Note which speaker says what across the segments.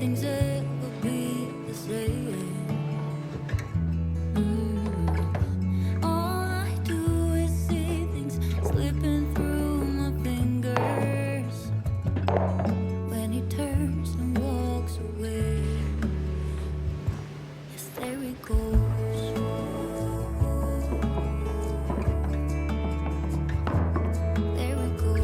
Speaker 1: nothing's ever be the same. All I do is see things slipping through my fingers when he turns and walks away. Yes, there he goes. There he goes.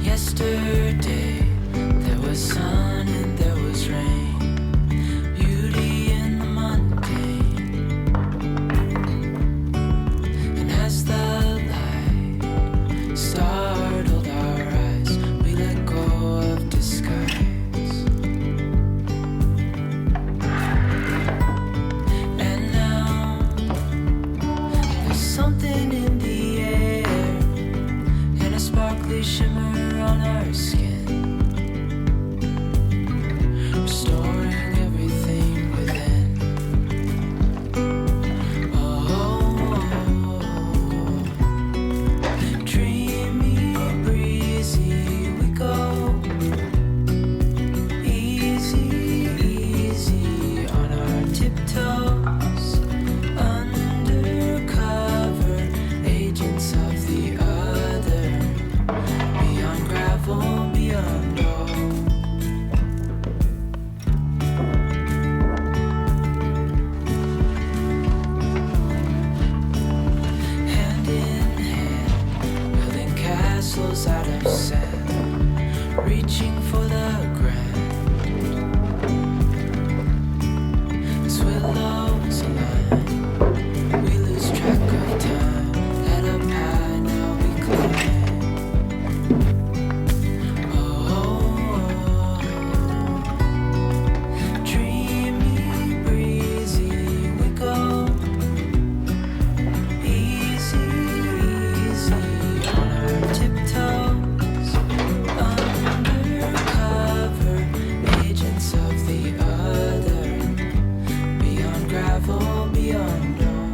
Speaker 1: Yesterday there was sun and there was rain, beauty in the mundane. And as the light startled our eyes, we let go of disguise. And now there's something in the air and a sparkly shimmer on our skin. Restore reaching for the grand. As willows align, we lose track of time. Head up high, now we climb. Oh, dreamy, breezy, we go. Easy, easy on our tiptoes. Undercover agents of the other. Beyond gravel, beyond all.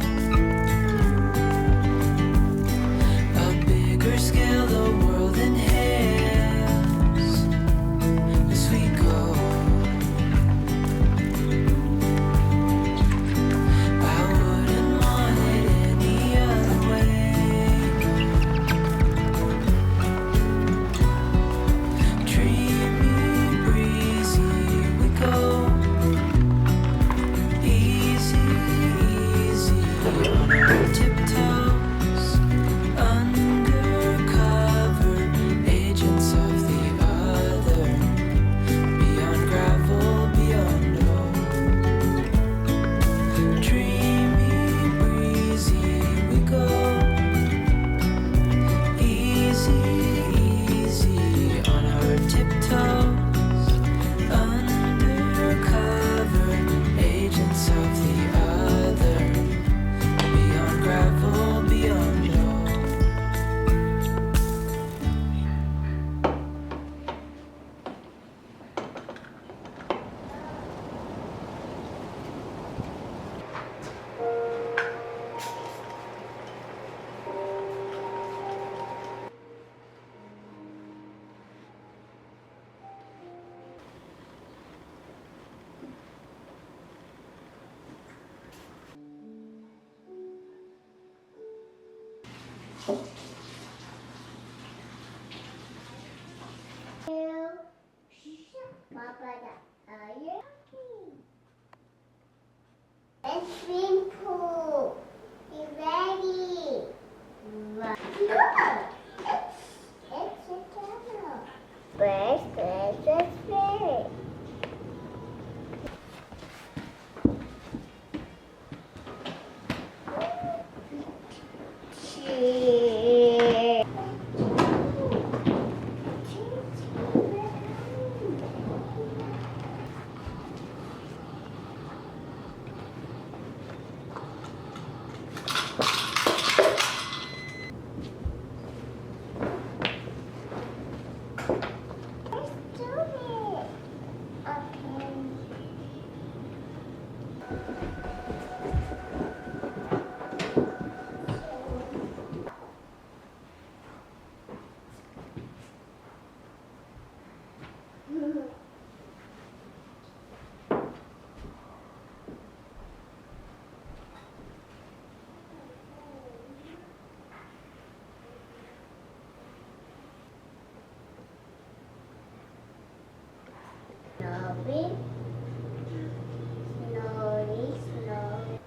Speaker 1: A bigger scale, the world inhales as we go. I wouldn't want it any other way. Dreamy, breezy, we go. Easy, easy on our tiptoes. Undercover agents of the other. Beyond gravel, beyond all. Dreamy, breezy, we go. Easy, easy on our tiptoes. Undercover agents of the other. Beyond gravel, beyond all.
Speaker 2: Swimming pool. You ready? Look! It's a tunnel. Where's the spirit? Cheers. Let's do it. Okay. Slowly, slowly, slowly.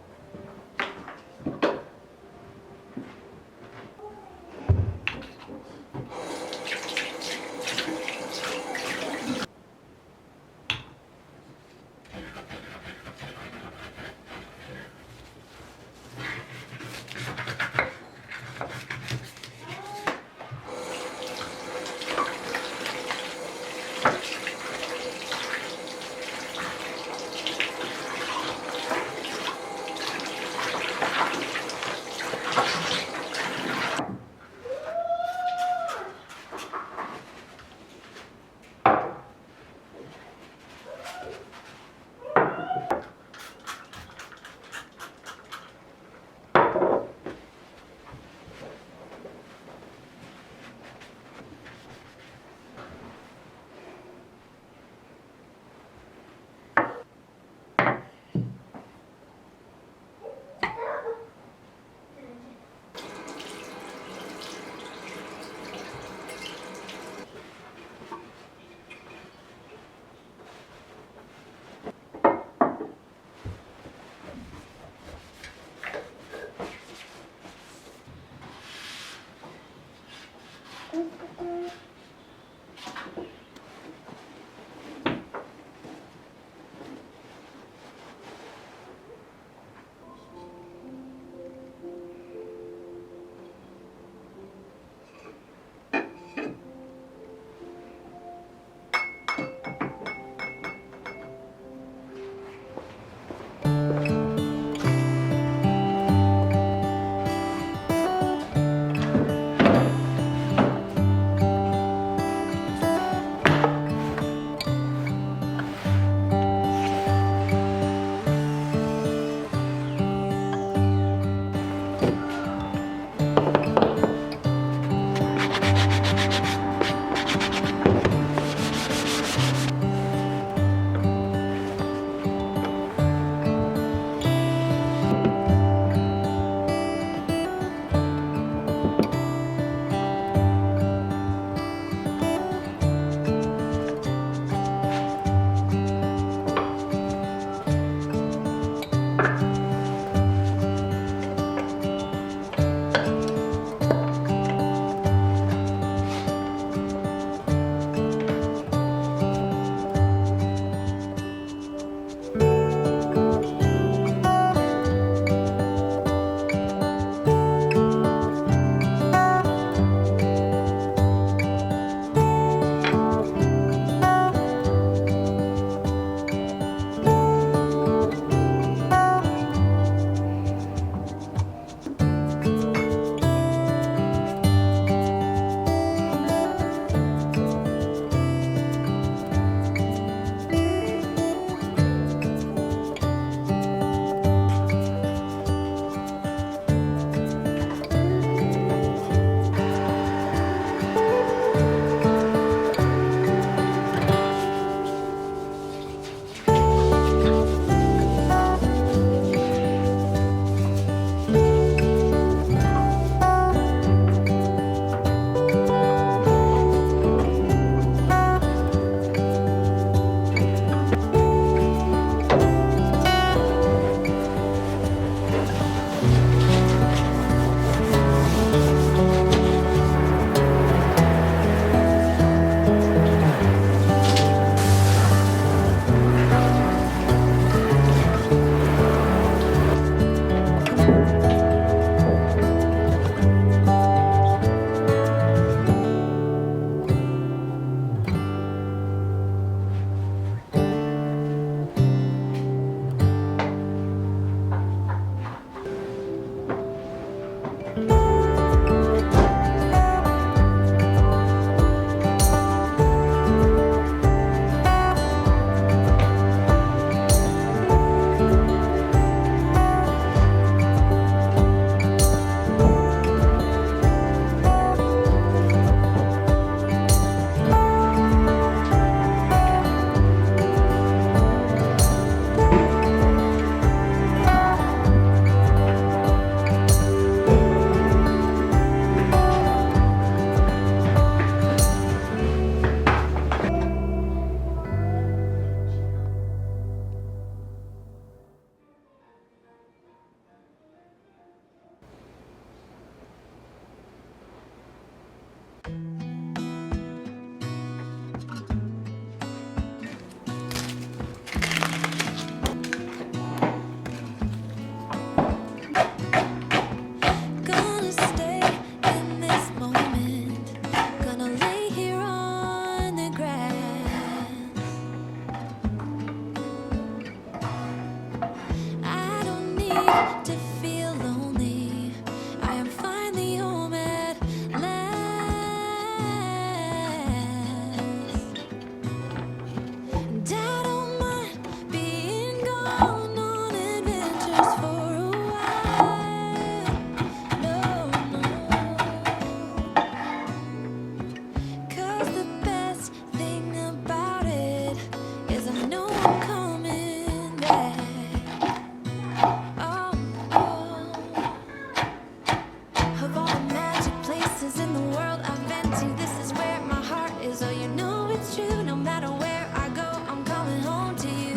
Speaker 1: it's true. No matter where I go, I'm coming home to you.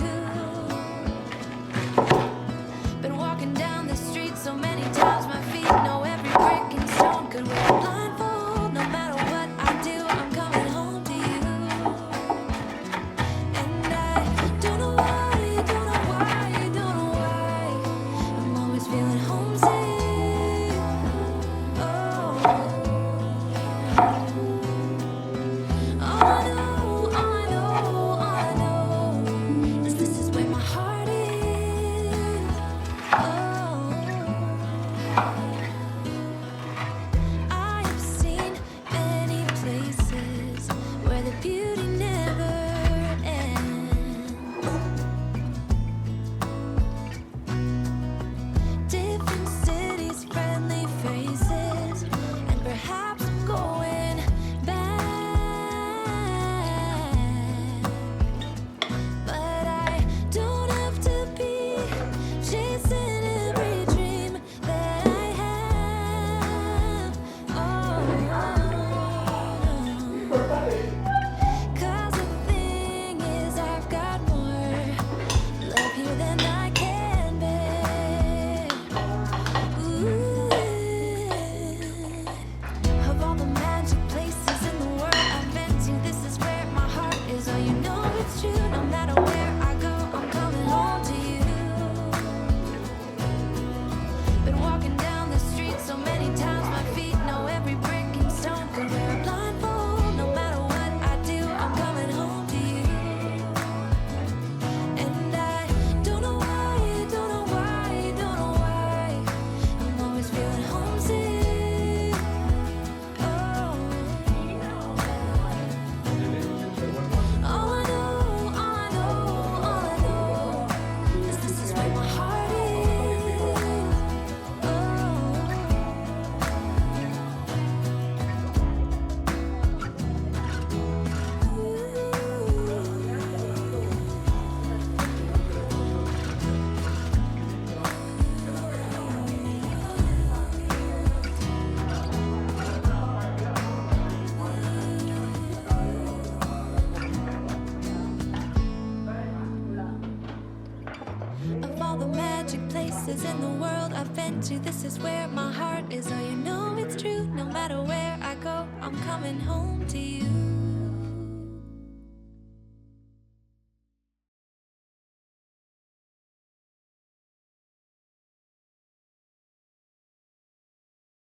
Speaker 1: Been walking down the street so many times, my feet know every brick and stone. Could wear a blindfold, no matter what I do, I'm coming home to you. And I don't know why, don't know why, don't know why, I'm always feeling homesick. Oh, all I know, all I know, all I know is this is where my heart is. Oh, I have seen many places where the beauty never ends. Different cities, friendly faces, and perhaps I'm going back. But I don't have to be chasing every dream that I have. Oh, 'cause the thing is, I've got more love here than I can bear. Ooh. Of all the magic places in the world I've been to, this is where my heart is. Oh, you know it's true. No matter where I go, I'm coming home to you. Been walking down the street so many times, my feet know every brick and stone. Could wear a blindfold, no matter what I do, I'm coming home to you. And I don't know why, don't know why, don't know why, I'm always feeling homesick. Oh, all I know, all I know, all I know is this is where my heart is. Oh, of all the magic places in the world I've been to, this is where my heart is. Oh, you know it's true. No matter where I go, I'm coming home to you.